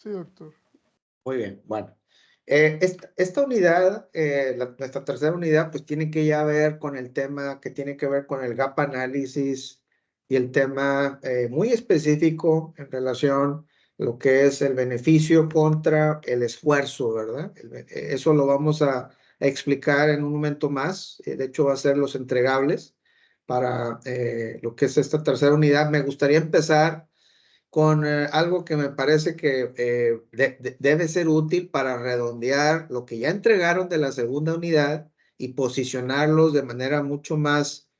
Sí, doctor. Muy bien, bueno. Esta unidad, nuestra tercera unidad, pues tiene que ya ver con el tema que tiene que ver con el gap análisis y el tema muy específico en relación a lo que es el beneficio contra el esfuerzo, ¿verdad? Eso lo vamos a explicar en un momento más. De hecho, va a ser los entregables para lo que es esta tercera unidad. Me gustaría empezar con algo que me parece que debe ser útil para redondear lo que ya entregaron de la segunda unidad y posicionarlos de manera mucho más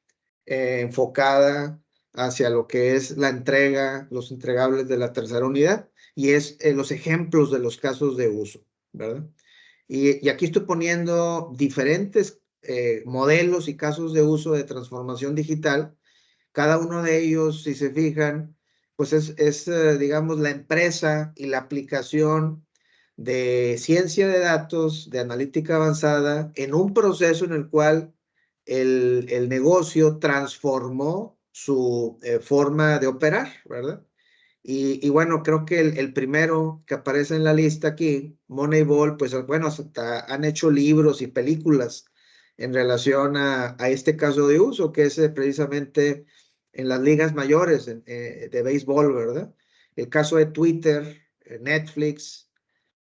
enfocada hacia lo que es la entrega, los entregables de la tercera unidad, y es los ejemplos de los casos de uso, ¿verdad? Y aquí estoy poniendo diferentes modelos y casos de uso de transformación digital. Cada uno de ellos, si se fijan, pues digamos, la empresa y la aplicación de ciencia de datos, de analítica avanzada, en un proceso en el cual el negocio transformó su forma de operar, ¿verdad? Y bueno, creo que el primero que aparece en la lista aquí, Moneyball, pues bueno, hasta han hecho libros y películas en relación a este caso de uso, que es precisamente en las ligas mayores de béisbol, ¿verdad? El caso de Twitter, Netflix,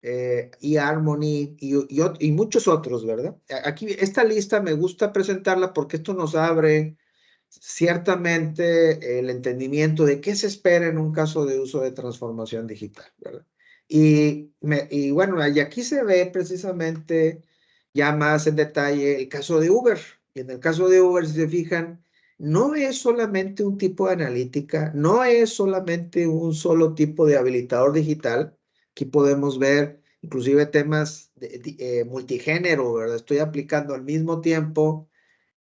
eHarmony y muchos otros, ¿verdad? Aquí, esta lista me gusta presentarla porque esto nos abre ciertamente el entendimiento de qué se espera en un caso de uso de transformación digital, ¿verdad? Y bueno, y aquí se ve precisamente ya más en detalle el caso de Uber. Y en el caso de Uber, si se fijan, no es solamente un tipo de analítica, no es solamente un solo tipo de habilitador digital. Aquí podemos ver inclusive temas multigénero, ¿verdad? Estoy aplicando al mismo tiempo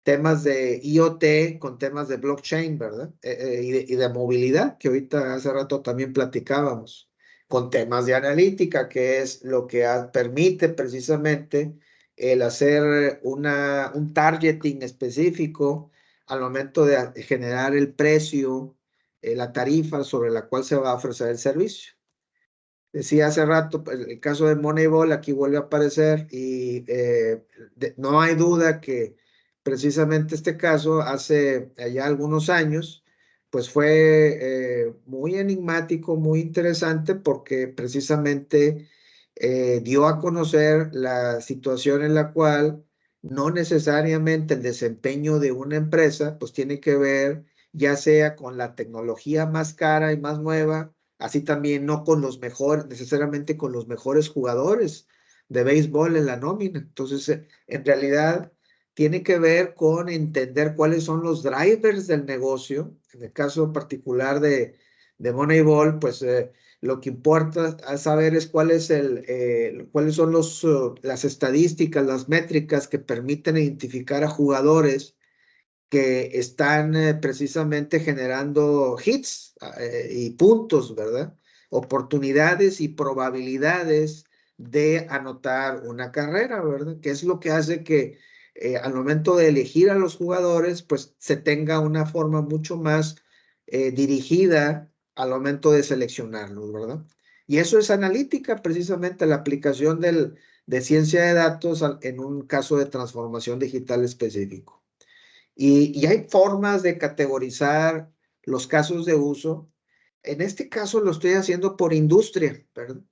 temas de IoT con temas de blockchain, ¿verdad? Y de movilidad, que ahorita hace rato también platicábamos, con temas de analítica, que es lo que permite precisamente el hacer un targeting específico al momento de generar el precio, la tarifa sobre la cual se va a ofrecer el servicio. Decía hace rato, pues, el caso de Moneyball aquí vuelve a aparecer y no hay duda que precisamente este caso hace ya algunos años, pues fue muy enigmático, muy interesante porque precisamente dio a conocer la situación en la cual no necesariamente el desempeño de una empresa pues tiene que ver ya sea con la tecnología más cara y más nueva, así también no con los mejores, necesariamente con los mejores jugadores de béisbol en la nómina. Entonces, en realidad, tiene que ver con entender cuáles son los drivers del negocio. En el caso particular de Moneyball, pues lo que importa saber es cuáles son las estadísticas, las métricas que permiten identificar a jugadores que están precisamente generando hits y puntos, ¿verdad? Oportunidades y probabilidades de anotar una carrera, ¿verdad? Que es lo que hace que al momento de elegir a los jugadores, pues se tenga una forma mucho más dirigida al momento de seleccionarlos, ¿verdad? Y eso es analítica, precisamente la aplicación de ciencia de datos en un caso de transformación digital específico. Y hay formas de categorizar los casos de uso. En este caso lo estoy haciendo por industria, ¿verdad?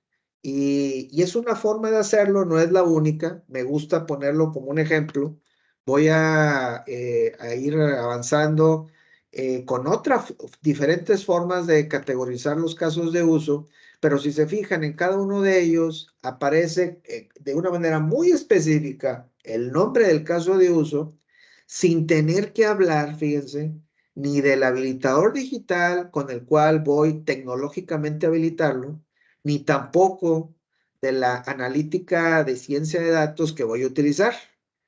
Y es una forma de hacerlo, no es la única. Me gusta ponerlo como un ejemplo. Voy a ir avanzando con otras diferentes formas de categorizar los casos de uso, pero si se fijan en cada uno de ellos aparece de una manera muy específica el nombre del caso de uso sin tener que hablar, fíjense, ni del habilitador digital con el cual voy tecnológicamente a habilitarlo, ni tampoco de la analítica de ciencia de datos que voy a utilizar.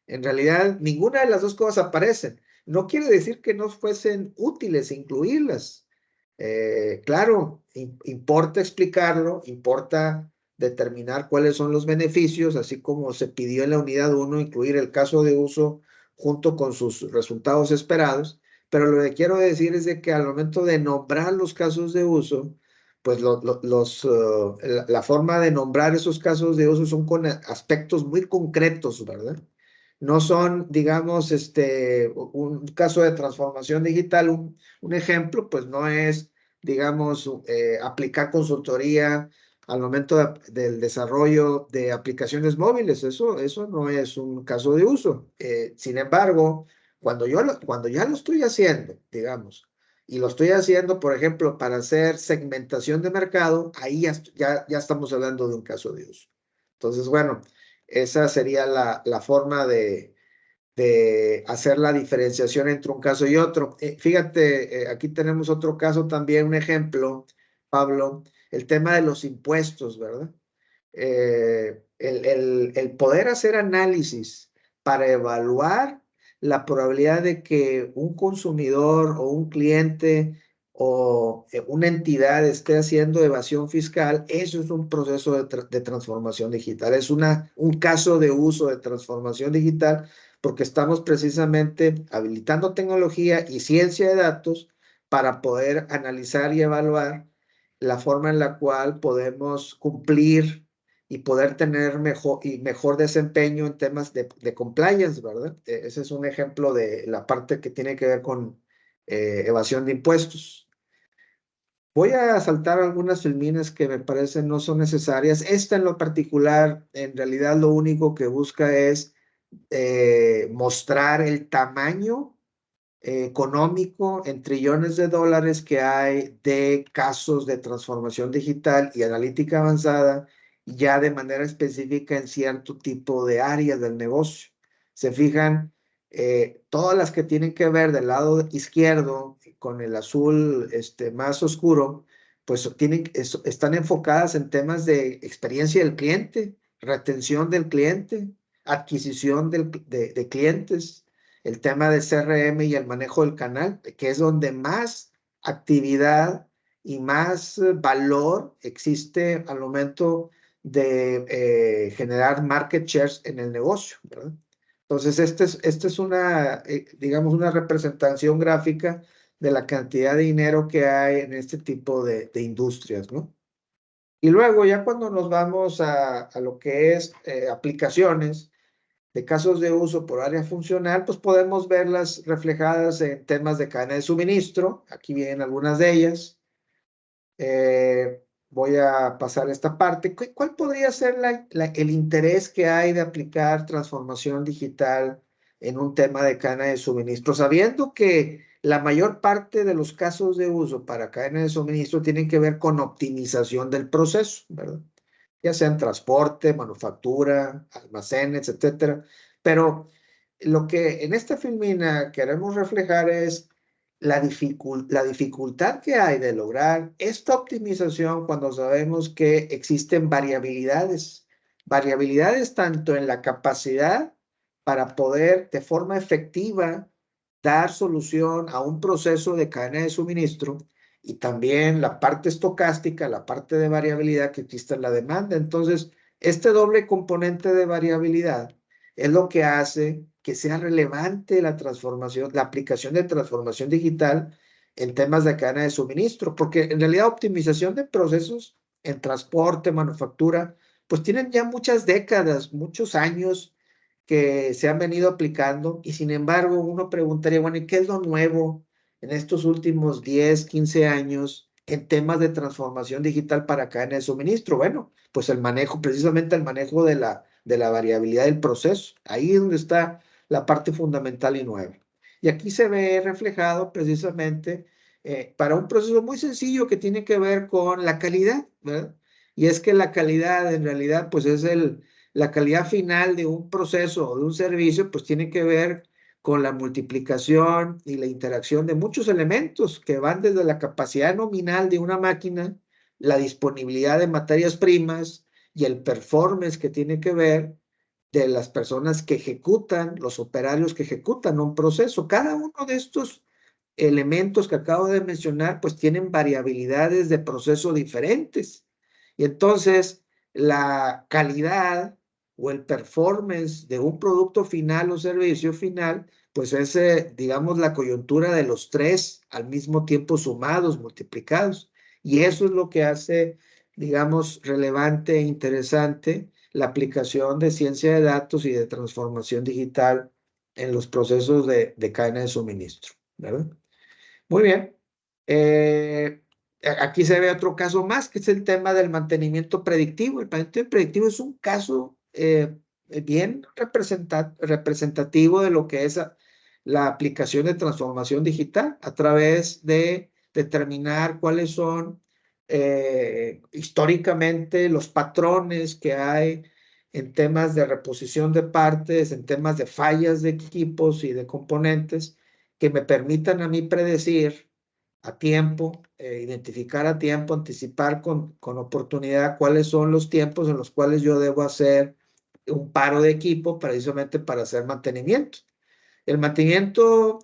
En realidad, ninguna de las dos cosas aparecen. No quiere decir que no fuesen útiles incluirlas. Claro, importa explicarlo, importa determinar cuáles son los beneficios, así como se pidió en la unidad 1 incluir el caso de uso junto con sus resultados esperados, pero lo que quiero decir es de que al momento de nombrar los casos de uso, pues la forma de nombrar esos casos de uso son con aspectos muy concretos, ¿verdad? No son, digamos, un caso de transformación digital, un ejemplo, pues no es, digamos, aplicar consultoría al momento del desarrollo de aplicaciones móviles. Eso no es un caso de uso. Sin embargo, cuando ya lo estoy haciendo, digamos, y lo estoy haciendo, por ejemplo, para hacer segmentación de mercado, ahí ya estamos hablando de un caso de uso. Entonces, bueno, esa sería la forma de hacer la diferenciación entre un caso y otro. Fíjate, aquí tenemos otro caso también, un ejemplo, Pablo, el tema de los impuestos, ¿verdad? El poder hacer análisis para evaluar la probabilidad de que un consumidor o un cliente o una entidad esté haciendo evasión fiscal, eso es un proceso de transformación digital, es un caso de uso de transformación digital porque estamos precisamente habilitando tecnología y ciencia de datos para poder analizar y evaluar la forma en la cual podemos cumplir y poder tener mejor desempeño en temas de compliance, ¿verdad? Ese es un ejemplo de la parte que tiene que ver con evasión de impuestos. Voy a saltar algunas filminas que me parecen no son necesarias. Esta en lo particular, en realidad lo único que busca es mostrar el tamaño económico en trillones de dólares que hay de casos de transformación digital y analítica avanzada ya de manera específica en cierto tipo de áreas del negocio. Se fijan, todas las que tienen que ver del lado izquierdo con el azul más oscuro, pues están enfocadas en temas de experiencia del cliente, retención del cliente, adquisición de clientes, el tema de CRM y el manejo del canal, que es donde más actividad y más valor existe al momento de generar market shares en el negocio, ¿verdad? Entonces, esta es una, digamos, una representación gráfica de la cantidad de dinero que hay en este tipo de industrias, ¿no? Y luego, ya cuando nos vamos a lo que es aplicaciones, de casos de uso por área funcional, pues podemos verlas reflejadas en temas de cadena de suministro. Aquí vienen algunas de ellas. Voy a pasar esta parte. ¿Cuál podría ser el interés que hay de aplicar transformación digital en un tema de cadena de suministro? Sabiendo que la mayor parte de los casos de uso para cadena de suministro tienen que ver con optimización del proceso, ¿verdad? Ya sea en transporte, manufactura, almacenes, etcétera. Pero lo que en esta filmina queremos reflejar es la dificultad que hay de lograr esta optimización cuando sabemos que existen variabilidades tanto en la capacidad para poder de forma efectiva dar solución a un proceso de cadena de suministro y también la parte estocástica, la parte de variabilidad que existe en la demanda. Entonces, este doble componente de variabilidad es lo que hace que sea relevante la transformación, la aplicación de transformación digital en temas de cadena de suministro, porque en realidad optimización de procesos en transporte, manufactura, pues tienen ya muchas décadas, muchos años que se han venido aplicando y sin embargo uno preguntaría, bueno, ¿y qué es lo nuevo en estos últimos 10, 15 años en temas de transformación digital para cadena de suministro? Bueno, pues el manejo, precisamente el manejo de la variabilidad del proceso. Ahí es donde está la parte fundamental y nueva. Y aquí se ve reflejado precisamente para un proceso muy sencillo que tiene que ver con la calidad, ¿verdad? Y es que la calidad en realidad pues es la calidad final de un proceso o de un servicio, pues tiene que ver con la multiplicación y la interacción de muchos elementos que van desde la capacidad nominal de una máquina, la disponibilidad de materias primas y el performance que tiene que ver de las personas que ejecutan, los operarios que ejecutan un proceso. Cada uno de estos elementos que acabo de mencionar, pues tienen variabilidades de proceso diferentes. Y entonces, la calidad o el performance de un producto final o servicio final, pues es, digamos, la coyuntura de los tres al mismo tiempo sumados, multiplicados. Y eso es lo que hace, digamos, relevante e interesante la aplicación de ciencia de datos y de transformación digital en los procesos de cadena de suministro, ¿verdad? Muy bien. Aquí se ve otro caso más, que es el tema del mantenimiento predictivo. El mantenimiento predictivo es un caso bien representativo de lo que es la aplicación de transformación digital a través de determinar cuáles son históricamente los patrones que hay en temas de reposición de partes, en temas de fallas de equipos y de componentes que me permitan a mí predecir a tiempo, identificar a tiempo, anticipar con oportunidad cuáles son los tiempos en los cuales yo debo hacer un paro de equipo precisamente para hacer mantenimiento. El mantenimiento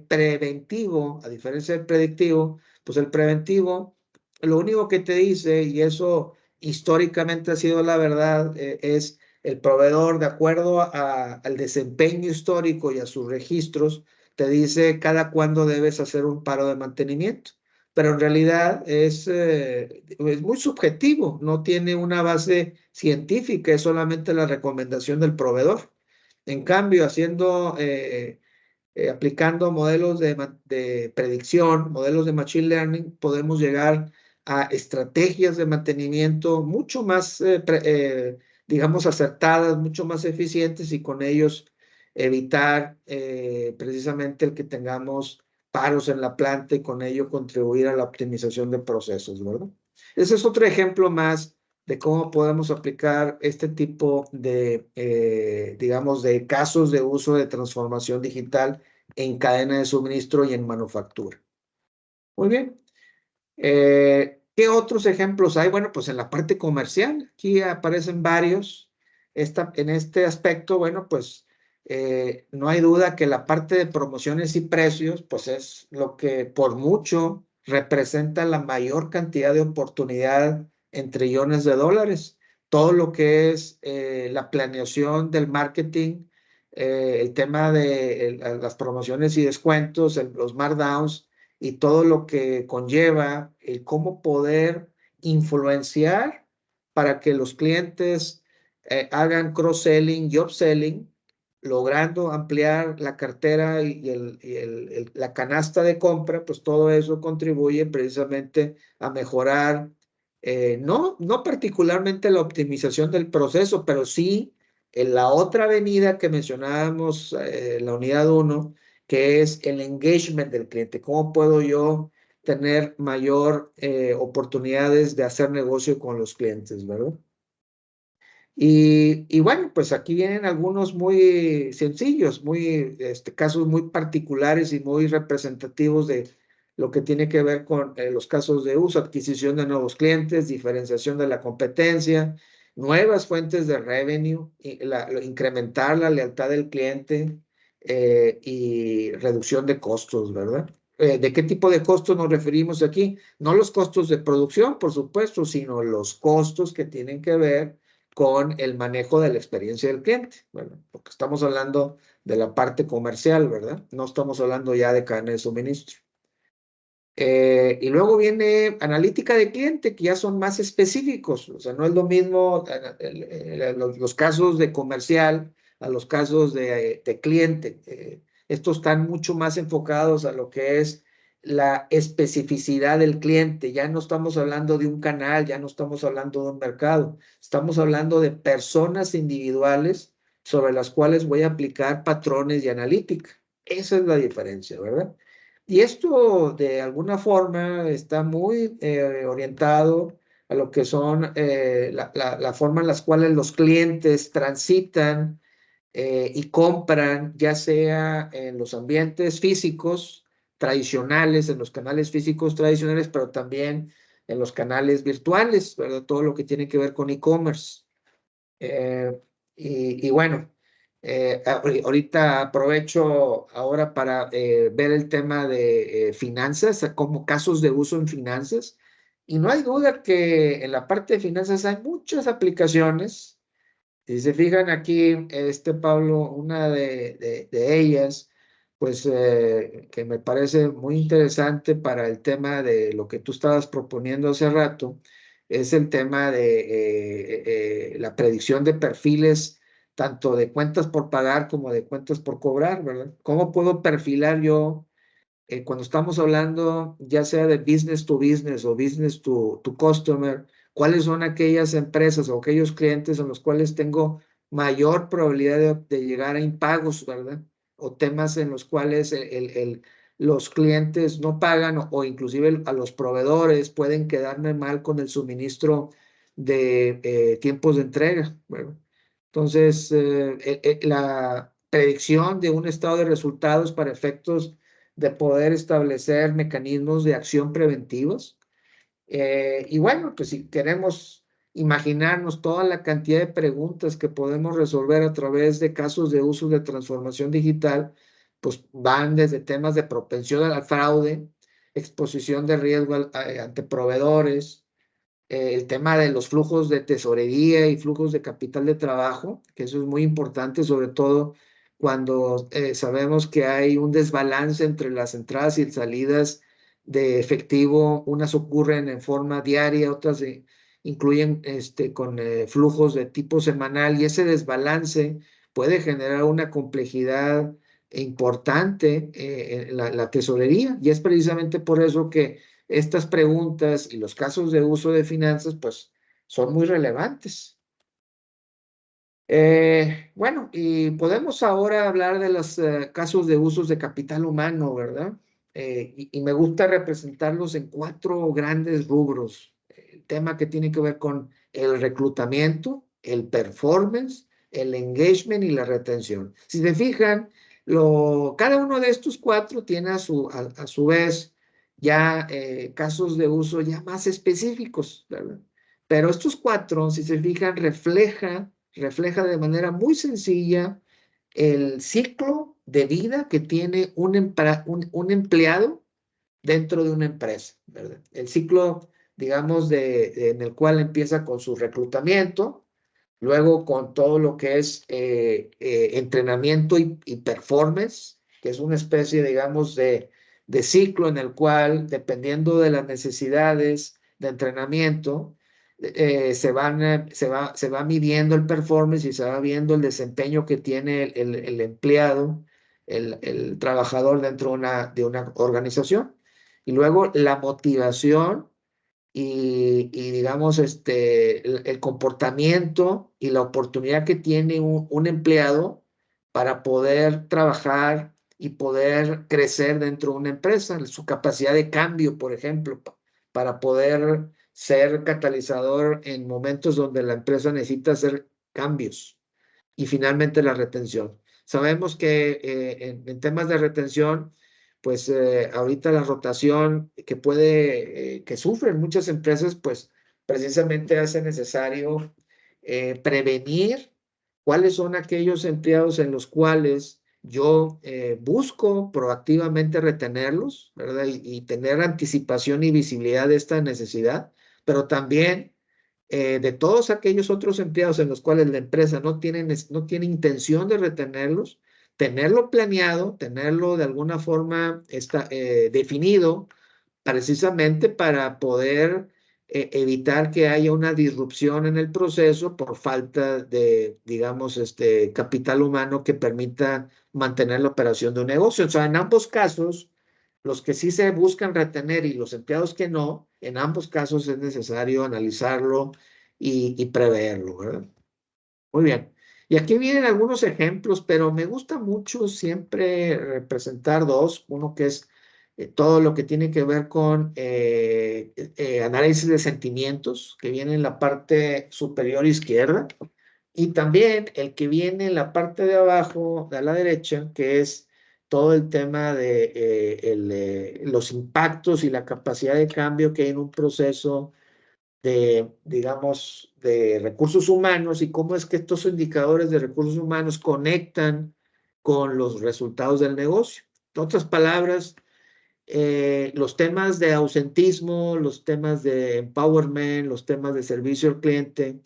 preventivo, a diferencia del predictivo, pues el preventivo, lo único que te dice, y eso históricamente ha sido la verdad, es el proveedor, de acuerdo al desempeño histórico y a sus registros, te dice cada cuándo debes hacer un paro de mantenimiento. Pero en realidad es muy subjetivo, no tiene una base científica, es solamente la recomendación del proveedor. En cambio, aplicando modelos de predicción, modelos de machine learning, podemos llegar a estrategias de mantenimiento mucho más, digamos, acertadas, mucho más eficientes y con ellos evitar precisamente el que tengamos paros en la planta y con ello contribuir a la optimización de procesos, ¿verdad? Ese es otro ejemplo más de cómo podemos aplicar este tipo de, digamos, de casos de uso de transformación digital en cadena de suministro y en manufactura. Muy bien. ¿Qué otros ejemplos hay? Bueno, pues en la parte comercial, aquí aparecen varios. En este aspecto, bueno, pues no hay duda que la parte de promociones y precios, pues es lo que por mucho representa la mayor cantidad de oportunidad en trillones de dólares. Todo lo que es la planeación del marketing, el tema de las promociones y descuentos, los markdowns y todo lo que conlleva el cómo poder influenciar para que los clientes hagan cross-selling y upselling, logrando ampliar la cartera y la canasta de compra, pues todo eso contribuye precisamente a mejorar, no particularmente la optimización del proceso, pero sí en la otra avenida que mencionábamos, la unidad 1, que es el engagement del cliente. ¿Cómo puedo yo tener mayor oportunidades de hacer negocio con los clientes, ¿verdad? Y bueno, pues aquí vienen algunos muy sencillos, casos muy particulares y muy representativos de lo que tiene que ver con los casos de uso, adquisición de nuevos clientes, diferenciación de la competencia, nuevas fuentes de revenue, incrementar la lealtad del cliente y reducción de costos, ¿verdad? ¿De qué tipo de costos nos referimos aquí? No los costos de producción, por supuesto, sino los costos que tienen que ver con el manejo de la experiencia del cliente, bueno, porque estamos hablando de la parte comercial, ¿verdad? No estamos hablando ya de cadena de suministro. Y luego viene analítica de cliente, que ya son más específicos, o sea, no es lo mismo los casos de comercial a los casos de cliente. Estos están mucho más enfocados a lo que es la especificidad del cliente. Ya no estamos hablando de un canal, ya no estamos hablando de un mercado, estamos hablando de personas individuales sobre las cuales voy a aplicar patrones y analítica. Esa es la diferencia, ¿verdad? Y esto de alguna forma está muy orientado a lo que son la forma en las cuales los clientes transitan y compran, ya sea en los ambientes físicos tradicionales, en los canales físicos tradicionales, pero también en los canales virtuales, ¿verdad? Todo lo que tiene que ver con e-commerce. Eh, y bueno, ahorita aprovecho ahora para ver el tema de finanzas, como casos de uso en finanzas. Y no hay duda que en la parte de finanzas hay muchas aplicaciones. Si se fijan aquí, Pablo, una de ellas pues que me parece muy interesante para el tema de lo que tú estabas proponiendo hace rato, es el tema de la predicción de perfiles, tanto de cuentas por pagar como de cuentas por cobrar, ¿verdad? ¿Cómo puedo perfilar yo cuando estamos hablando ya sea de business to business o business to customer, cuáles son aquellas empresas o aquellos clientes en los cuales tengo mayor probabilidad de llegar a impagos, ¿verdad? O temas en los cuales los clientes no pagan o inclusive a los proveedores pueden quedarme mal con el suministro de tiempos de entrega, ¿verdad? Entonces, la predicción de un estado de resultados para efectos de poder establecer mecanismos de acción preventivos. Y bueno, pues si queremos imaginarnos toda la cantidad de preguntas que podemos resolver a través de casos de uso de transformación digital, pues van desde temas de propensión al fraude, exposición de riesgo ante proveedores, el tema de los flujos de tesorería y flujos de capital de trabajo, que eso es muy importante, sobre todo cuando sabemos que hay un desbalance entre las entradas y salidas de efectivo. Unas ocurren en forma diaria, otras incluyen con flujos de tipo semanal, y ese desbalance puede generar una complejidad importante en la tesorería, y es precisamente por eso que estas preguntas y los casos de uso de finanzas, pues, son muy relevantes. Bueno, y podemos ahora hablar de los casos de usos de capital humano, ¿verdad? Y me gusta representarlos en cuatro grandes rubros. El tema que tiene que ver con el reclutamiento, el performance, el engagement y la retención. Si se fijan, cada uno de estos cuatro tiene a su vez ya casos de uso ya más específicos, ¿verdad? Pero estos cuatro, si se fijan, refleja de manera muy sencilla el ciclo de vida que tiene un empleado dentro de una empresa, ¿verdad? El ciclo, digamos, en el cual empieza con su reclutamiento, luego con todo lo que es entrenamiento y performance, que es una especie, digamos, de ciclo en el cual, dependiendo de las necesidades de entrenamiento, se va midiendo el performance y se va viendo el desempeño que tiene el empleado, el trabajador dentro de una organización. Y luego la motivación y digamos, el comportamiento y la oportunidad que tiene un empleado para poder trabajar y poder crecer dentro de una empresa, su capacidad de cambio, por ejemplo, para poder ser catalizador en momentos donde la empresa necesita hacer cambios. Y finalmente la retención. Sabemos que en temas de retención, pues ahorita la rotación que sufren muchas empresas, pues precisamente hace necesario prevenir cuáles son aquellos empleados en los cuales yo busco proactivamente retenerlos, ¿verdad? Y tener anticipación y visibilidad de esta necesidad, pero también de todos aquellos otros empleados en los cuales la empresa no tiene intención de retenerlos, tenerlo planeado, tenerlo de alguna forma definido, precisamente para poder evitar que haya una disrupción en el proceso por falta de, digamos, capital humano que permita mantener la operación de un negocio. O sea, en ambos casos, los que sí se buscan retener y los empleados que no, en ambos casos es necesario analizarlo y preverlo, ¿verdad? Muy bien. Y aquí vienen algunos ejemplos, pero me gusta mucho siempre representar dos. Uno que es todo lo que tiene que ver con análisis de sentimientos, que viene en la parte superior izquierda, y también el que viene en la parte de abajo, a la derecha, que es todo el tema de los impactos y la capacidad de cambio que hay en un proceso de, digamos, de recursos humanos y cómo es que estos indicadores de recursos humanos conectan con los resultados del negocio. En otras palabras, los temas de ausentismo, los temas de empowerment, los temas de servicio al cliente,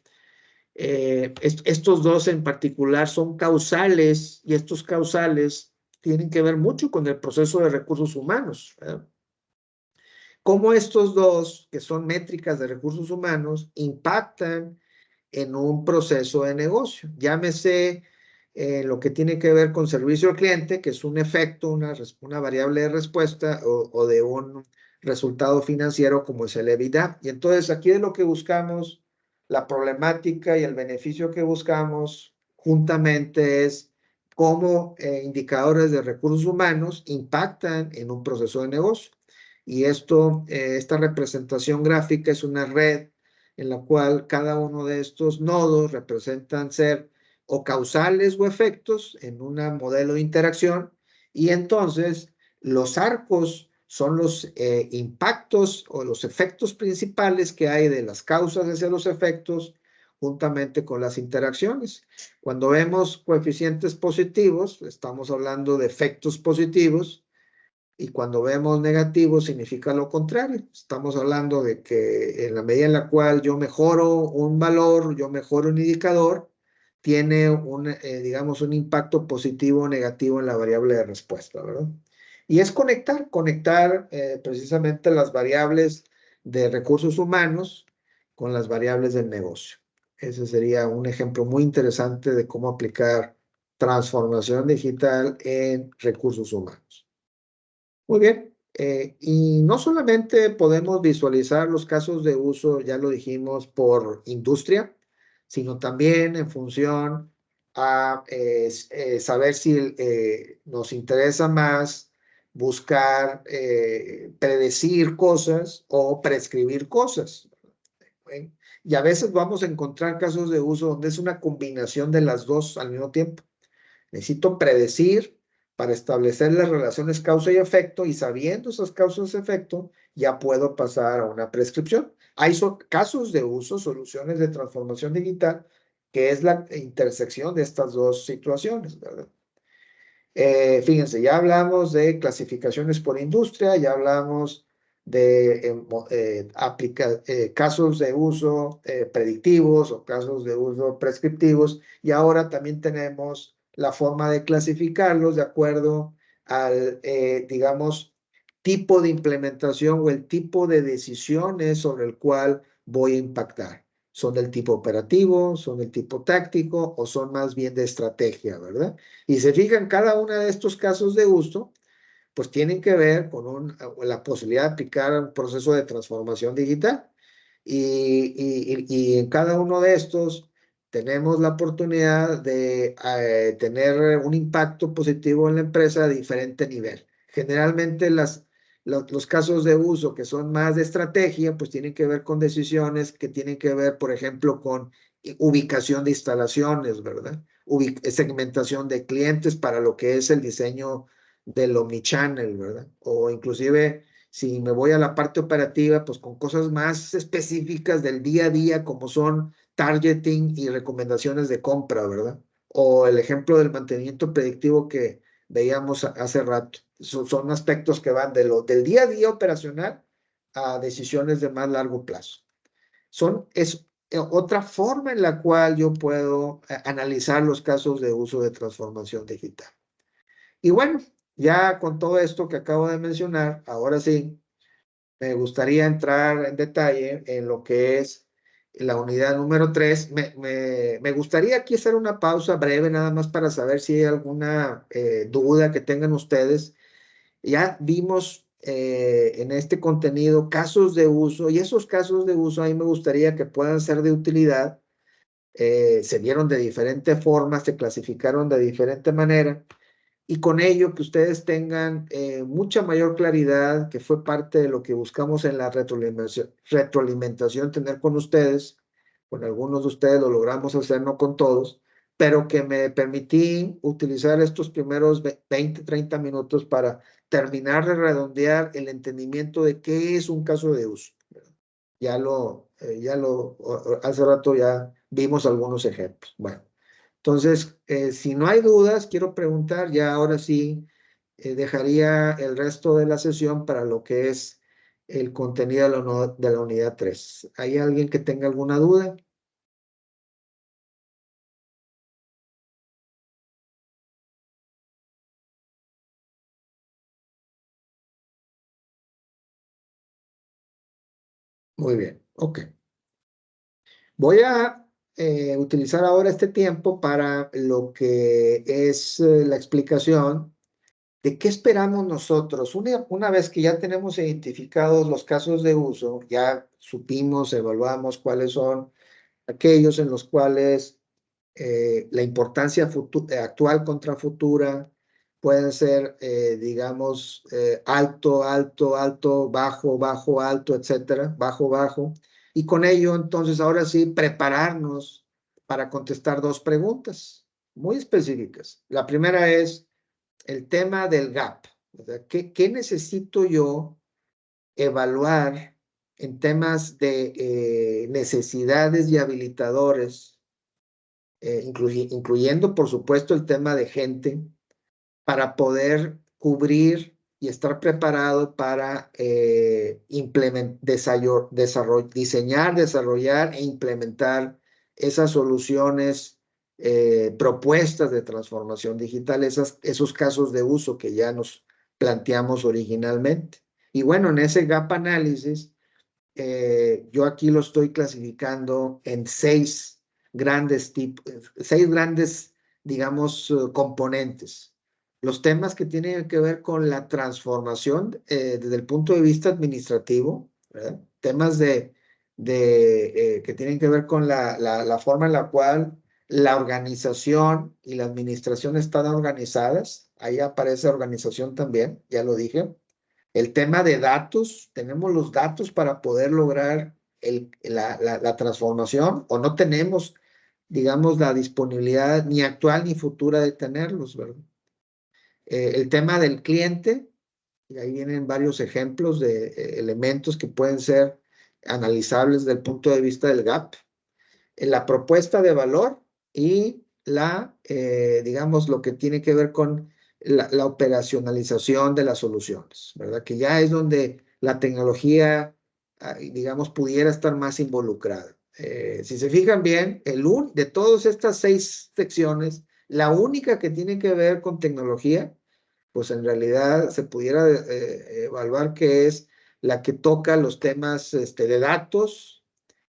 estos dos en particular son causales y estos causales tienen que ver mucho con el proceso de recursos humanos, ¿verdad? Cómo estos dos, que son métricas de recursos humanos, impactan en un proceso de negocio. Llámese lo que tiene que ver con servicio al cliente, que es un efecto, una variable de respuesta o de un resultado financiero como es el EBITDA. Y entonces aquí es lo que buscamos, la problemática y el beneficio que buscamos juntamente es cómo indicadores de recursos humanos impactan en un proceso de negocio. Y esta representación gráfica es una red en la cual cada uno de estos nodos representan ser o causales o efectos en un modelo de interacción, y entonces los arcos son los impactos o los efectos principales que hay de las causas hacia los efectos juntamente con las interacciones. Cuando vemos coeficientes positivos, estamos hablando de efectos positivos, y cuando vemos negativo significa lo contrario. Estamos hablando de que en la medida en la cual yo mejoro un valor, yo mejoro un indicador, tiene digamos, un impacto positivo o negativo en la variable de respuesta, ¿verdad? Y es conectar precisamente las variables de recursos humanos con las variables del negocio. Ese sería un ejemplo muy interesante de cómo aplicar transformación digital en recursos humanos. Muy bien. Y no solamente podemos visualizar los casos de uso, ya lo dijimos, por industria, sino también en función a saber si nos interesa más buscar predecir cosas o prescribir cosas. ¿Eh? Y a veces vamos a encontrar casos de uso donde es una combinación de las dos al mismo tiempo. Necesito predecir para establecer las relaciones causa y efecto, y sabiendo esas causas y efecto, ya puedo pasar a una prescripción. Hay casos de uso, soluciones de transformación digital, que es la intersección de estas dos situaciones, ¿verdad? Fíjense, ya hablamos de clasificaciones por industria, ya hablamos de casos de uso predictivos o casos de uso prescriptivos, y ahora también tenemos la forma de clasificarlos de acuerdo al, digamos, tipo de implementación o el tipo de decisiones sobre el cual voy a impactar. ¿Son del tipo operativo, son del tipo táctico o son más bien de estrategia, verdad? Y se fijan, cada uno de estos casos de uso, pues tienen que ver con la posibilidad de aplicar un proceso de transformación digital. Y en cada uno de estos tenemos la oportunidad de tener un impacto positivo en la empresa a diferente nivel. Generalmente los casos de uso que son más de estrategia, pues tienen que ver con decisiones que tienen que ver, por ejemplo, con ubicación de instalaciones, ¿verdad? Segmentación de clientes para lo que es el diseño del omnichannel, ¿verdad? O inclusive si me voy a la parte operativa, pues con cosas más específicas del día a día, como son targeting y recomendaciones de compra, ¿verdad? O el ejemplo del mantenimiento predictivo que veíamos hace rato. Son aspectos que van del día a día operacional a decisiones de más largo plazo. Es otra forma en la cual yo puedo analizar los casos de uso de transformación digital. Y bueno, ya con todo esto que acabo de mencionar, ahora sí, me gustaría entrar en detalle en lo que es la unidad número 3. Me gustaría aquí hacer una pausa breve nada más para saber si hay alguna duda que tengan ustedes. Ya vimos en este contenido casos de uso, y esos casos de uso a mí me gustaría que puedan ser de utilidad. Se vieron de diferente forma, se clasificaron de diferente manera, y con ello que ustedes tengan mucha mayor claridad, que fue parte de lo que buscamos en la retroalimentación tener con ustedes. Con algunos de ustedes lo logramos hacer, no con todos, pero que me permití utilizar estos primeros 20, 30 minutos para terminar de redondear el entendimiento de qué es un caso de uso. Hace rato ya vimos algunos ejemplos. Bueno. Entonces, si no hay dudas, quiero preguntar, ya ahora sí, dejaría el resto de la sesión para lo que es el contenido de la unidad 3. ¿Hay alguien que tenga alguna duda? Muy bien, ok. Voy a utilizar ahora este tiempo para lo que es la explicación de qué esperamos nosotros. Una vez que ya tenemos identificados los casos de uso, ya supimos, evaluamos cuáles son aquellos en los cuales la importancia actual contra futura pueden ser, digamos, alto, alto, alto, bajo, bajo, alto, etcétera, bajo, bajo. Y con ello, entonces, ahora sí, prepararnos para contestar dos preguntas muy específicas. La primera es el tema del gap. ¿Verdad? ¿Qué necesito yo evaluar en temas de necesidades y habilitadores, incluyendo, por supuesto, el tema de gente, para poder cubrir y estar preparado para diseñar, desarrollar e implementar esas soluciones, propuestas de transformación digital, esos casos de uso que ya nos planteamos originalmente? Y bueno, en ese gap análisis, yo aquí lo estoy clasificando en seis grandes, digamos, componentes. Los temas que tienen que ver con la transformación desde el punto de vista administrativo, ¿verdad? Temas que tienen que ver con la forma en la cual la organización y la administración están organizadas. Ahí aparece organización también, ya lo dije. El tema de datos, tenemos los datos para poder lograr la transformación, o no tenemos, digamos, la disponibilidad ni actual ni futura de tenerlos, ¿verdad? El tema del cliente, y ahí vienen varios ejemplos de elementos que pueden ser analizables desde el punto de vista del gap. La propuesta de valor y digamos, lo que tiene que ver con la operacionalización de las soluciones, ¿verdad? Que ya es donde la tecnología, digamos, pudiera estar más involucrada. Si se fijan bien, de todas estas seis secciones, la única que tiene que ver con tecnología, pues en realidad se pudiera evaluar que es la que toca los temas de datos,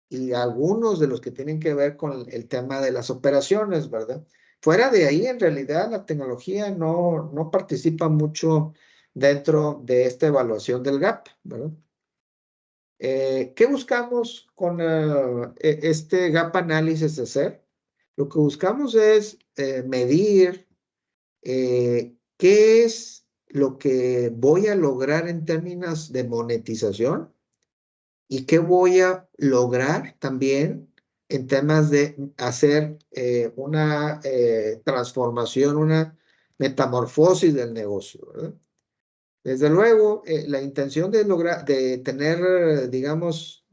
y algunos de los que tienen que ver con el tema de las operaciones, ¿verdad? Fuera de ahí, en realidad, la tecnología no participa mucho dentro de esta evaluación del gap, ¿verdad? ¿Qué buscamos con este gap análisis de hacer? Lo que buscamos es medir qué es lo que voy a lograr en términos de monetización. ¿Y qué voy a lograr también en temas de hacer una transformación, una metamorfosis del negocio, ¿verdad? Desde luego, la intención de tener, digamos,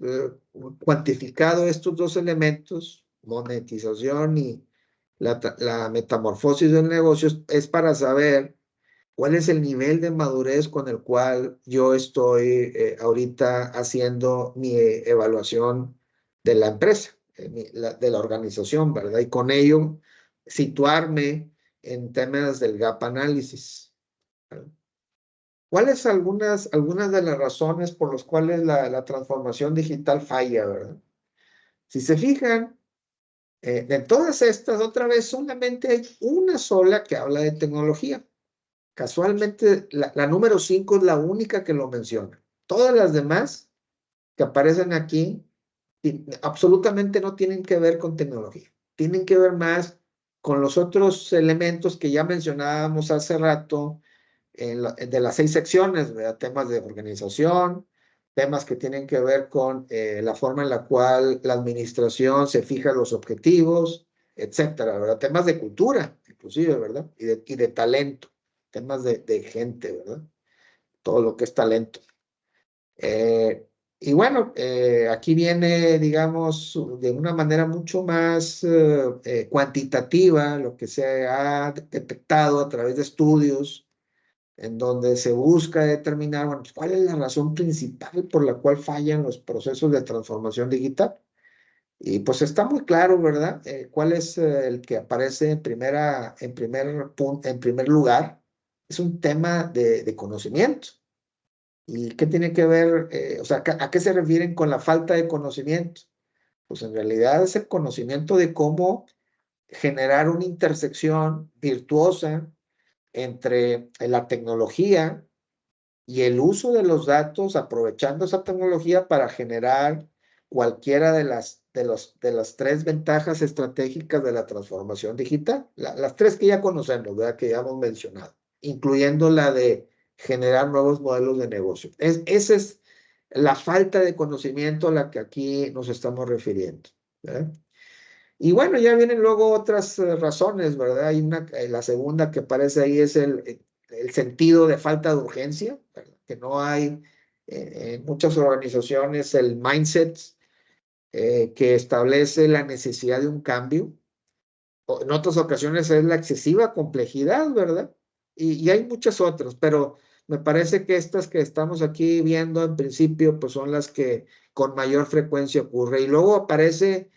cuantificado estos dos elementos, monetización y la metamorfosis del negocio, es para saber cuál es el nivel de madurez con el cual yo estoy ahorita haciendo mi evaluación de la empresa, de la organización, ¿verdad? Y con ello situarme en temas del gap análisis, ¿verdad? ¿Cuáles algunas de las razones por las cuales la transformación digital falla, ¿verdad? Si se fijan, de todas estas, otra vez, solamente hay una sola que habla de tecnología. Casualmente, la número 5 es la única que lo menciona. Todas las demás que aparecen aquí absolutamente no tienen que ver con tecnología. Tienen que ver más con los otros elementos que ya mencionábamos hace rato de las seis secciones, ¿verdad? Temas de organización, temas que tienen que ver con la forma en la cual la administración se fija los objetivos, etcétera, ¿verdad? Temas de cultura, inclusive, ¿verdad? Y de talento, temas de gente, ¿verdad? Todo lo que es talento. Y bueno, aquí viene, digamos, de una manera mucho más cuantitativa lo que se ha detectado a través de estudios en donde se busca determinar, bueno, pues, cuál es la razón principal por la cual fallan los procesos de transformación digital. Y pues está muy claro, ¿verdad? ¿Cuál es el que aparece en primer lugar? Es un tema de conocimiento. ¿Y qué tiene que ver, o sea, a qué se refieren con la falta de conocimiento? Pues en realidad es el conocimiento de cómo generar una intersección virtuosa entre la tecnología y el uso de los datos, aprovechando esa tecnología para generar cualquiera de las tres ventajas estratégicas de la transformación digital. Las tres que ya conocemos, ¿verdad? Que ya hemos mencionado, incluyendo la de generar nuevos modelos de negocio. Esa es la falta de conocimiento a la que aquí nos estamos refiriendo, ¿verdad? Y bueno, ya vienen luego otras razones, ¿verdad? Hay la segunda que aparece ahí es el sentido de falta de urgencia, ¿verdad? Que no hay en muchas organizaciones el mindset que establece la necesidad de un cambio. En otras ocasiones es la excesiva complejidad, ¿verdad? Y hay muchas otras, pero me parece que estas que estamos aquí viendo en principio, pues son las que con mayor frecuencia ocurre. Y luego aparece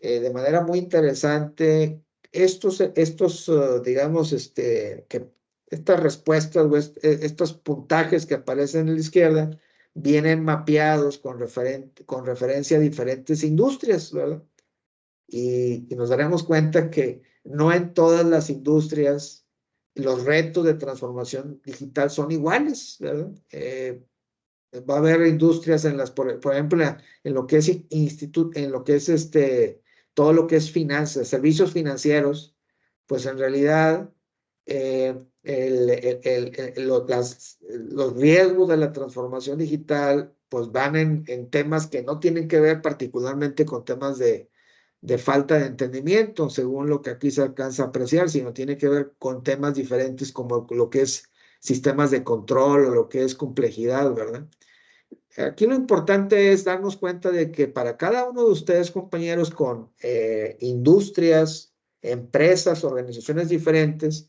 de manera muy interesante digamos, estas respuestas o estos puntajes que aparecen en la izquierda vienen mapeados con referencia a diferentes industrias, ¿verdad? Y nos daremos cuenta que no en todas las industrias los retos de transformación digital son iguales, ¿verdad? Va a haber industrias por ejemplo, en lo que es en lo que es todo lo que es finanzas, servicios financieros, pues en realidad los riesgos de la transformación digital pues van en temas que no tienen que ver particularmente con temas de falta de entendimiento, según lo que aquí se alcanza a apreciar, sino tiene que ver con temas diferentes como lo que es sistemas de control o lo que es complejidad, ¿verdad? Aquí lo importante es darnos cuenta de que para cada uno de ustedes, compañeros, con industrias, empresas, organizaciones diferentes,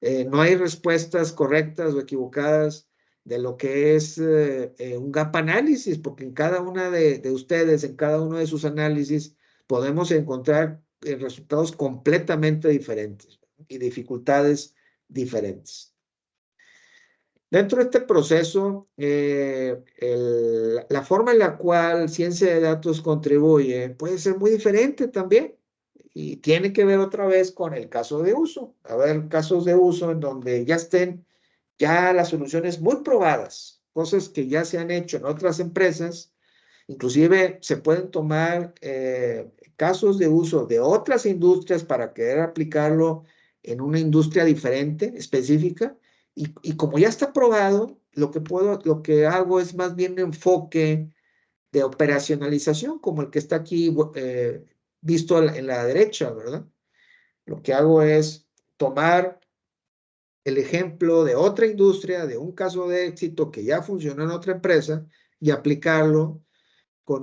no hay respuestas correctas o equivocadas de lo que es un gap análisis, porque en cada una de ustedes, en cada uno de sus análisis, podemos encontrar resultados completamente diferentes y dificultades diferentes. Dentro de este proceso, la forma en la cual ciencia de datos contribuye puede ser muy diferente también y tiene que ver otra vez con el caso de uso. A ver, casos de uso en donde ya estén ya las soluciones muy probadas, cosas que ya se han hecho en otras empresas. Inclusive se pueden tomar casos de uso de otras industrias para querer aplicarlo en una industria diferente, específica, y como ya está probado, lo que hago es más bien un enfoque de operacionalización, como el que está aquí visto en la derecha, ¿verdad? Lo que hago es tomar el ejemplo de otra industria, de un caso de éxito que ya funcionó en otra empresa y aplicarlo con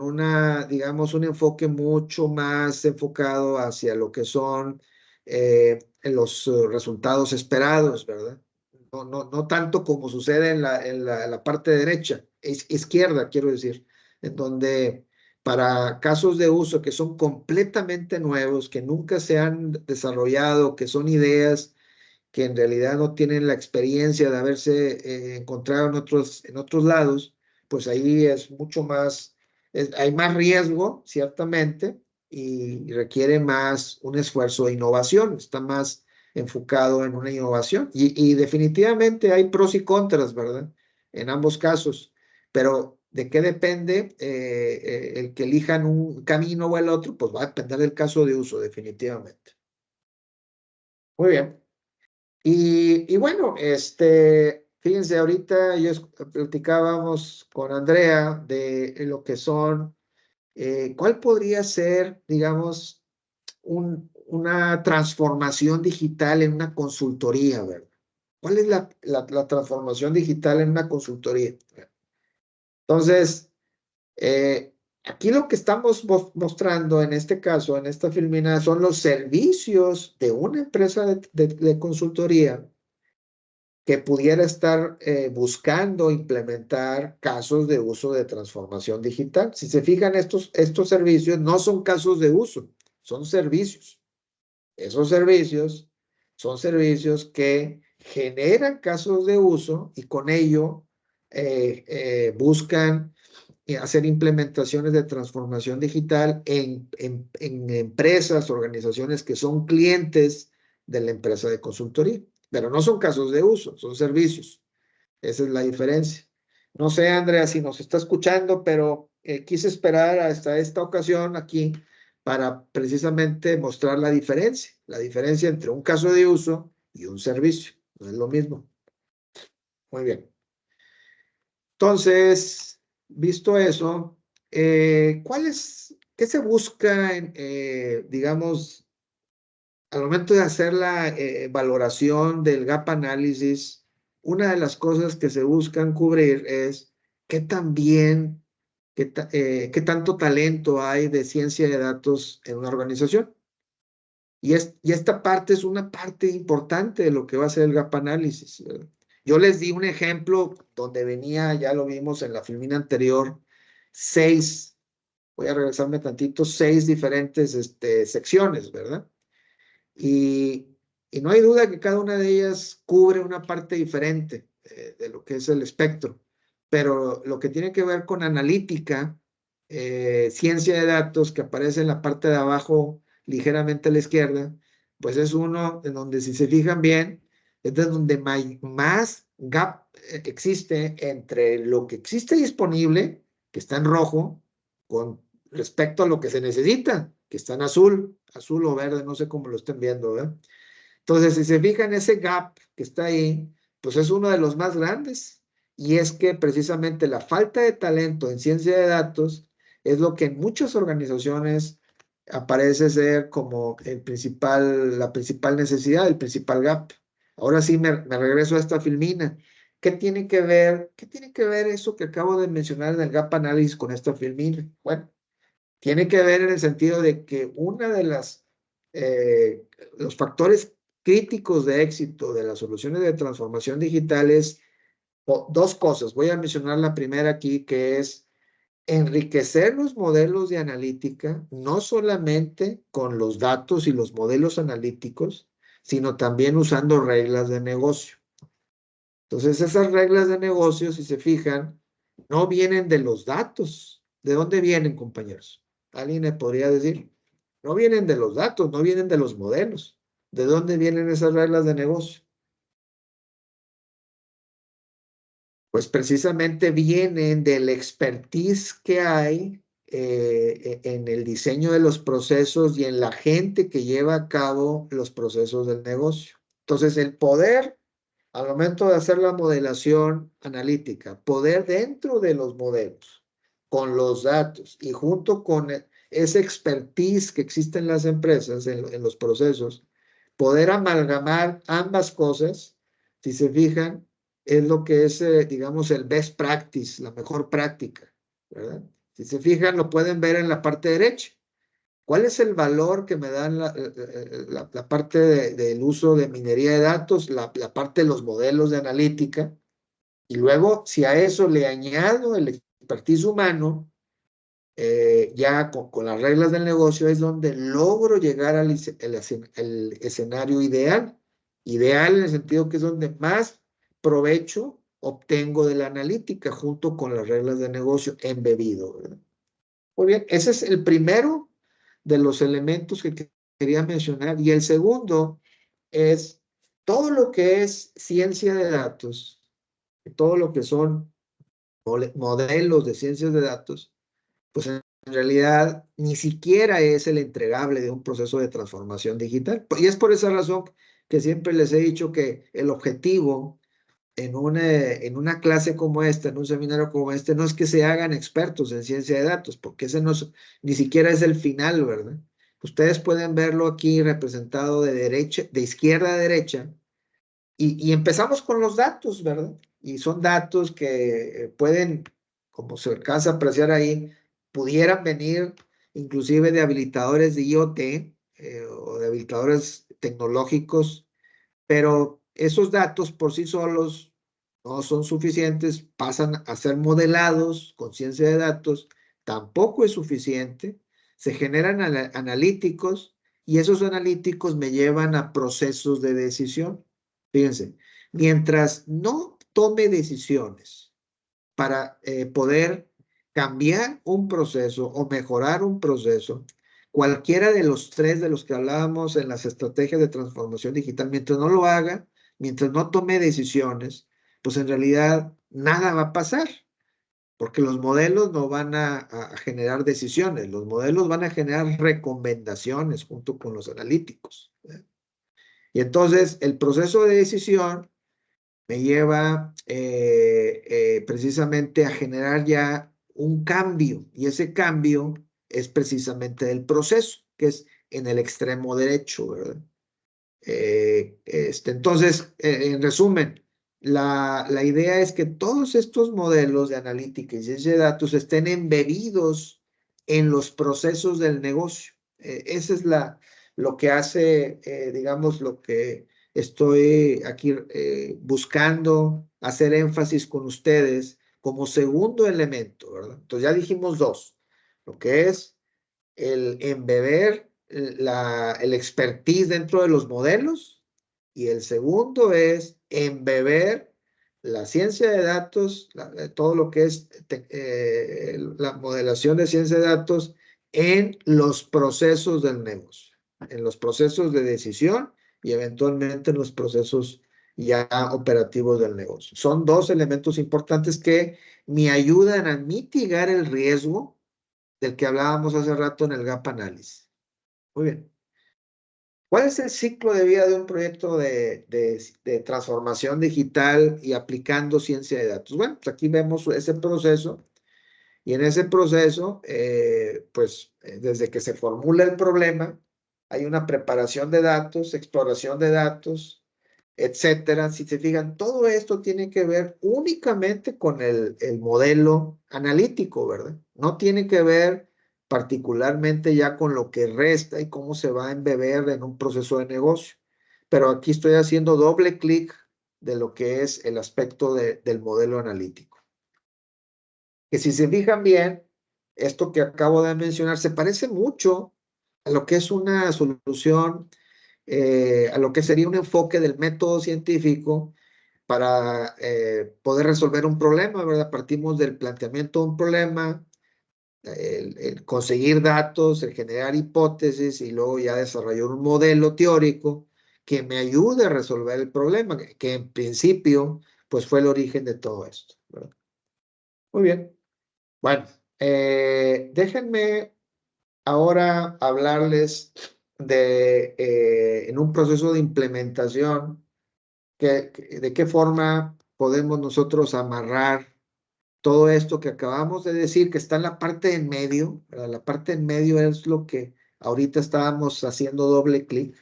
digamos, un enfoque mucho más enfocado hacia lo que son los resultados esperados, ¿verdad? No tanto como sucede en la parte derecha, izquierda, quiero decir, en donde para casos de uso que son completamente nuevos, que nunca se han desarrollado, que son ideas que en realidad no tienen la experiencia de haberse encontrado en otros lados, pues ahí es mucho más, hay más riesgo, ciertamente, y requiere más un esfuerzo de innovación, está más enfocado en una innovación. Y definitivamente hay pros y contras, ¿verdad? En ambos casos, pero ¿de qué depende el que elijan un camino o el otro? Pues va a depender del caso de uso, definitivamente. Muy bien. Y bueno, fíjense, ahorita platicábamos con Andrea de lo que son, cuál podría ser, digamos, una transformación digital en una consultoría, ¿verdad? ¿Cuál es la transformación digital en una consultoría? Entonces, aquí lo que estamos mostrando en este caso, en esta filmina, son los servicios de una empresa de consultoría que pudiera estar buscando implementar casos de uso de transformación digital. Si se fijan, estos servicios no son casos de uso, son servicios. Esos servicios son servicios que generan casos de uso y con ello buscan hacer implementaciones de transformación digital en empresas, organizaciones que son clientes de la empresa de consultoría, pero no son casos de uso, son servicios. Esa es la diferencia. No sé, Andrea, si nos está escuchando, pero quise esperar hasta esta ocasión aquí para precisamente mostrar la diferencia entre un caso de uso y un servicio. No es lo mismo. Muy bien. Entonces, visto eso, qué se busca, digamos, al momento de hacer la valoración del gap análisis? Una de las cosas que se buscan cubrir es qué tan bien, qué tanto talento hay de ciencia de datos en una organización. Y esta parte es una parte importante de lo que va a ser el gap análisis, ¿verdad? Yo les di un ejemplo donde venía, ya lo vimos en la filmina anterior, voy a regresarme tantito, 6 diferentes secciones, ¿verdad? Y, y no hay duda que cada una de ellas cubre una parte diferente de lo que es el espectro, pero lo que tiene que ver con analítica, ciencia de datos, que aparece en la parte de abajo ligeramente a la izquierda, pues es uno en donde, si se fijan bien, es de donde más gap existe entre lo que existe disponible, que está en rojo, con respecto a lo que se necesita, que está en azul o verde, no sé cómo lo estén viendo, ¿verdad? Entonces, si se fijan, ese gap que está ahí, pues es uno de los más grandes. Y es que precisamente la falta de talento en ciencia de datos es lo que en muchas organizaciones aparece ser como la principal necesidad, el principal gap. Ahora sí me regreso a esta filmina. Qué tiene que ver eso que acabo de mencionar en el gap análisis con esta filmina? Bueno, tiene que ver en el sentido de que una de los factores críticos de éxito de las soluciones de transformación digital es dos cosas. Voy a mencionar la primera aquí, que es enriquecer los modelos de analítica, no solamente con los datos y los modelos analíticos, sino también usando reglas de negocio. Entonces, esas reglas de negocio, si se fijan, no vienen de los datos. ¿De dónde vienen, compañeros? ¿Alguien me podría decir? No vienen de los datos, no vienen de los modelos. ¿De dónde vienen esas reglas de negocio? Pues precisamente vienen del expertise que hay en el diseño de los procesos y en la gente que lleva a cabo los procesos del negocio. Entonces, el poder, al momento de hacer la modelación analítica, poder dentro de los modelos, con los datos y junto con ese expertise que existe en las empresas, en los procesos, poder amalgamar ambas cosas, si se fijan, es lo que es, digamos, el best practice, la mejor práctica, ¿verdad? Si se fijan, lo pueden ver en la parte derecha. ¿Cuál es el valor que me dan la parte del uso de minería de datos, la parte de los modelos de analítica? Y luego, si a eso le añado el expertise humano, ya con las reglas del negocio, es donde logro llegar al el escenario ideal. Ideal en el sentido que es donde más provecho obtengo de la analítica junto con las reglas de negocio embebido, ¿verdad? Muy bien, ese es el primero de los elementos que quería mencionar. Y el segundo es todo lo que es ciencia de datos, todo lo que son modelos de ciencias de datos, pues en realidad ni siquiera es el entregable de un proceso de transformación digital. Y es por esa razón que siempre les he dicho que el objetivo en una clase como esta, en un seminario como este, no es que se hagan expertos en ciencia de datos, porque ese no es, ni siquiera es el final, ¿verdad? Ustedes pueden verlo aquí representado de izquierda a derecha, y empezamos con los datos, ¿verdad? Y son datos que pueden, como se alcanza a apreciar ahí, pudieran venir inclusive de habilitadores de IoT o de habilitadores tecnológicos, pero esos datos por sí solos no son suficientes, pasan a ser modelados con ciencia de datos, tampoco es suficiente, se generan analíticos y esos analíticos me llevan a procesos de decisión. Fíjense, mientras no tome decisiones para poder cambiar un proceso o mejorar un proceso, cualquiera de los tres de los que hablábamos en las estrategias de transformación digital, mientras no lo haga, mientras no tome decisiones, pues en realidad nada va a pasar, porque los modelos no van a generar decisiones, los modelos van a generar recomendaciones junto con los analíticos. Y entonces el proceso de decisión me lleva precisamente a generar ya un cambio, y ese cambio es precisamente el proceso, que es en el extremo derecho, ¿verdad? Entonces, en resumen, la idea es que todos estos modelos de analítica y ciencia de datos estén embebidos en los procesos del negocio. Esa es lo que hace, digamos, lo que estoy aquí buscando hacer énfasis con ustedes como segundo elemento, ¿verdad? Entonces ya dijimos dos, lo que es el embeber el expertise dentro de los modelos, y el segundo es embeber la ciencia de datos, todo lo que es la modelación de ciencia de datos en los procesos del negocio, en los procesos de decisión y eventualmente en los procesos ya operativos del negocio. Son dos elementos importantes que me ayudan a mitigar el riesgo del que hablábamos hace rato en el gap analysis. Muy bien. ¿Cuál es el ciclo de vida de un proyecto de transformación digital y aplicando ciencia de datos? Bueno, pues aquí vemos ese proceso, y en ese proceso, desde que se formula el problema, hay una preparación de datos, exploración de datos, etcétera. Si se fijan, todo esto tiene que ver únicamente con el modelo analítico, ¿verdad? No tiene que ver particularmente ya con lo que resta y cómo se va a embeber en un proceso de negocio. Pero aquí estoy haciendo doble clic de lo que es el aspecto del modelo analítico. Que si se fijan bien, esto que acabo de mencionar se parece mucho a lo que es una solución, a lo que sería un enfoque del método científico para poder resolver un problema, ¿verdad? Partimos del planteamiento de un problema, el conseguir datos, el generar hipótesis y luego ya desarrollar un modelo teórico que me ayude a resolver el problema, que en principio pues fue el origen de todo esto, ¿verdad? Muy bien. Bueno, déjenme ahora hablarles en un proceso de implementación, de qué forma podemos nosotros amarrar todo esto que acabamos de decir, que está en la parte en medio, ¿verdad? La parte en medio es lo que ahorita estábamos haciendo doble clic,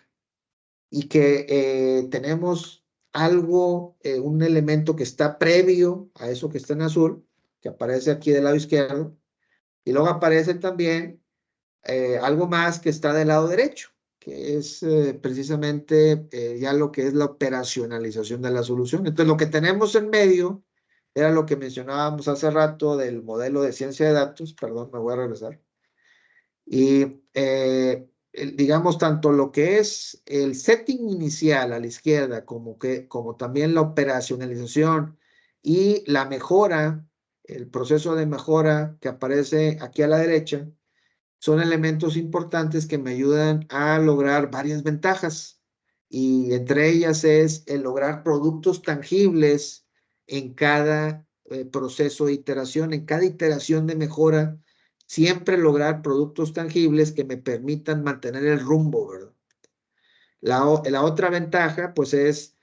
y que tenemos algo, un elemento que está previo a eso que está en azul, que aparece aquí del lado izquierdo, y luego aparece también algo más que está del lado derecho, que es precisamente ya lo que es la operacionalización de la solución. Entonces, lo que tenemos en medio era lo que mencionábamos hace rato del modelo de ciencia de datos. Perdón, me voy a regresar. Y digamos, tanto lo que es el setting inicial a la izquierda, como también la operacionalización y la mejora, el proceso de mejora que aparece aquí a la derecha, son elementos importantes que me ayudan a lograr varias ventajas, y entre ellas es el lograr productos tangibles en cada proceso de iteración, en cada iteración de mejora, siempre lograr productos tangibles que me permitan mantener el rumbo, ¿verdad? La otra ventaja, pues, es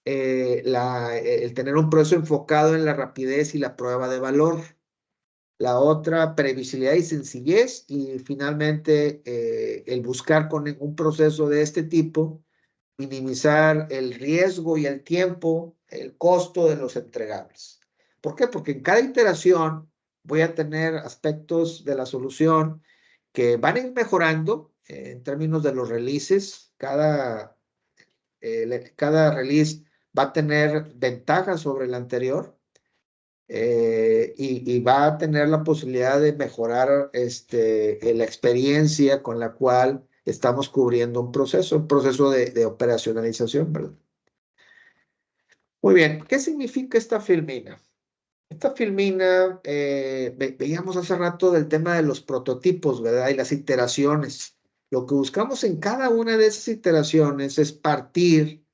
el tener un proceso enfocado en la rapidez y la prueba de valor. La otra, previsibilidad y sencillez. Y finalmente, el buscar con un proceso de este tipo, minimizar el riesgo y el tiempo, el costo de los entregables. ¿Por qué? Porque en cada iteración voy a tener aspectos de la solución que van a ir mejorando en términos de los releases. Cada release va a tener ventajas sobre el anterior, y va a tener la posibilidad de mejorar la experiencia con la cual estamos cubriendo un proceso de operacionalización, ¿verdad? Muy bien, ¿qué significa esta filmina? Esta filmina, veíamos hace rato del tema de los prototipos, ¿verdad? Y las iteraciones. Lo que buscamos en cada una de esas iteraciones es partir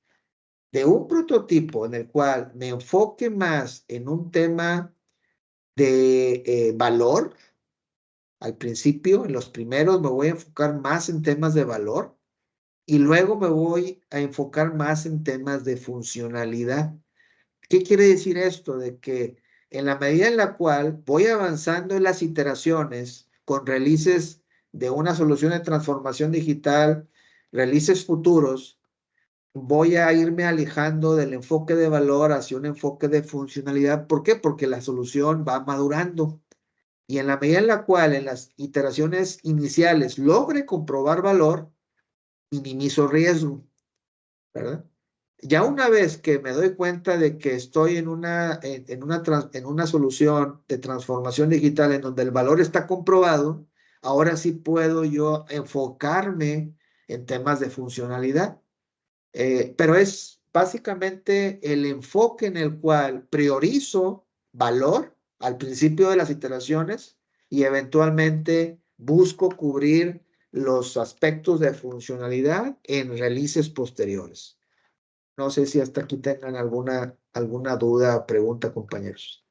de un prototipo en el cual me enfoque más en un tema de valor. Al principio, en los primeros, me voy a enfocar más en temas de valor y luego me voy a enfocar más en temas de funcionalidad. ¿Qué quiere decir esto? De que en la medida en la cual voy avanzando en las iteraciones con releases de una solución de transformación digital, releases futuros, voy a irme alejando del enfoque de valor hacia un enfoque de funcionalidad. ¿Por qué? Porque la solución va madurando. Y en la medida en la cual en las iteraciones iniciales logre comprobar valor, minimizo riesgo, ¿verdad? Ya una vez que me doy cuenta de que estoy en una solución de transformación digital en donde el valor está comprobado, ahora sí puedo yo enfocarme en temas de funcionalidad. Pero es básicamente el enfoque en el cual priorizo valor al principio de las iteraciones y eventualmente busco cubrir los aspectos de funcionalidad en releases posteriores. No sé si hasta aquí tengan alguna duda o pregunta, compañeros.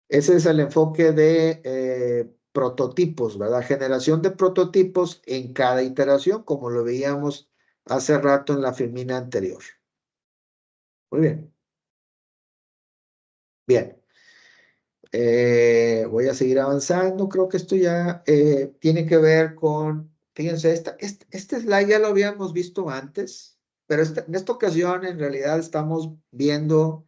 Ese es el enfoque de prototipos, ¿verdad? Generación de prototipos en cada iteración, como lo veíamos hace rato en la filmina anterior. Muy bien. Bien. Voy a seguir avanzando. Creo que esto ya tiene que ver con, fíjense, este slide ya lo habíamos visto antes, pero en esta ocasión en realidad estamos viendo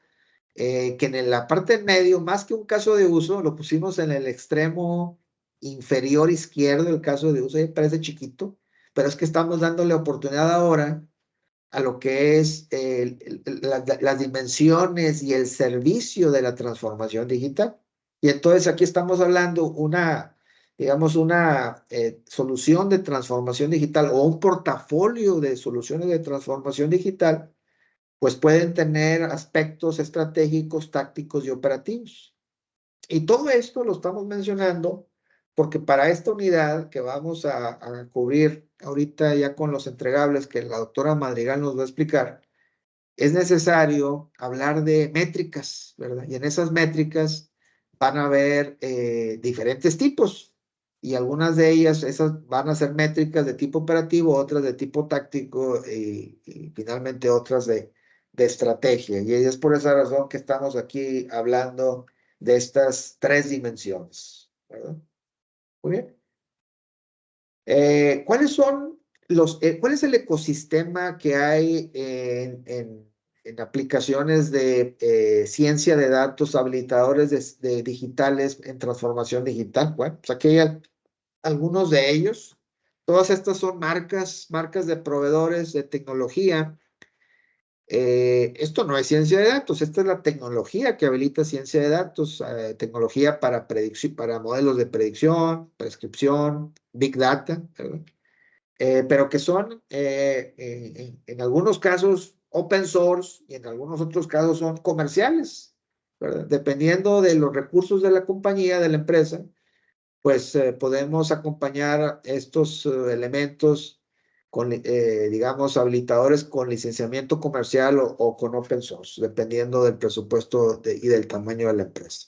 que en la parte en medio, más que un caso de uso, lo pusimos en el extremo inferior izquierdo, el caso de uso, ahí parece chiquito, pero es que estamos dándole oportunidad ahora a lo que es las dimensiones y el servicio de la transformación digital. Y entonces aquí estamos hablando digamos, una solución de transformación digital o un portafolio de soluciones de transformación digital, pues pueden tener aspectos estratégicos, tácticos y operativos. Y todo esto lo estamos mencionando porque para esta unidad que vamos a cubrir ahorita ya con los entregables que la doctora Madrigal nos va a explicar, es necesario hablar de métricas, ¿verdad? Y en esas métricas van a haber diferentes tipos y algunas de ellas, esas van a ser métricas de tipo operativo, otras de tipo táctico y finalmente otras de estrategia. Y es por esa razón que estamos aquí hablando de estas tres dimensiones, ¿verdad? Muy bien. ¿Cuáles son cuál es el ecosistema que hay en aplicaciones de ciencia de datos, habilitadores de digitales en transformación digital? Bueno, pues aquí hay algunos de ellos. Todas estas son marcas de proveedores de tecnología. Esto no es ciencia de datos, esta es la tecnología que habilita ciencia de datos, tecnología para predicción, para modelos de predicción, prescripción, big data, ¿verdad? Pero que son en algunos casos open source y en algunos otros casos son comerciales, ¿verdad? Dependiendo de los recursos de la compañía, de la empresa, pues podemos acompañar estos elementos con, digamos, habilitadores con licenciamiento comercial o con open source, dependiendo del presupuesto y del tamaño de la empresa.